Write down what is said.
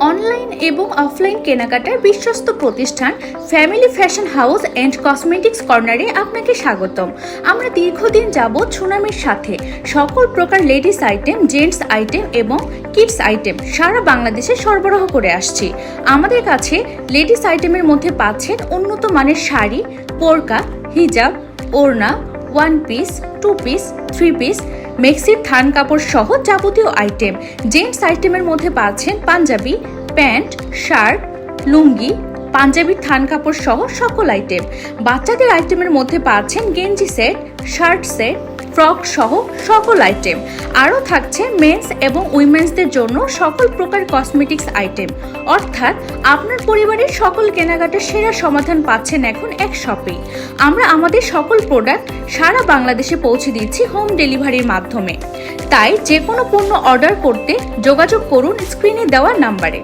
Online এবং offline কেনাকাটার বিশ্বস্ত প্রতিষ্ঠান family fashion house and cosmetics কর্নারে আপনাকে স্বাগতম। আমরা দীর্ঘদিন যাবৎ সুনামের সাথে সকল প্রকার লেডিস আইটেম, জেন্টস আইটেম এবং কিডস আইটেম সারা বাংলাদেশে সরবরাহ করে আসছি। আমাদের কাছে লেডিস আইটেমের মধ্যে পাচ্ছেন উন্নত মানের শাড়ি, বোরকা, হিজাব, ওড়না, one piece, two piece, three piece, মেক্সির থান কাপড় সহ যাবতীয় আইটেম। জেন্টস আইটেমের মধ্যে পাচ্ছেন পাঞ্জাবি, প্যান্ট, শার্ট, লুঙ্গি, পাঞ্জাবির থান কাপড় সহ সকল আইটেম। বাচ্চাদের আইটেমের মধ্যে পাচ্ছেন গেঞ্জি সেট, শার্ট সেট, ফ্রক সহ সকল আইটেম। আরও থাকছে মেন্স এবং উইমেন্সদের জন্য সকল প্রকার কসমেটিক্স আইটেম। অর্থাৎ আপনার পরিবারের সকল কেনাকাটার সেরা সমাধান পাচ্ছেন এখন এক শপেই। আমরা আমাদের সকল প্রোডাক্ট সারা বাংলাদেশে পৌঁছে দিচ্ছি হোম ডেলিভারির মাধ্যমে। তাই যে কোনো পণ্য অর্ডার করতে যোগাযোগ করুন স্ক্রিনে দেওয়া নাম্বারে।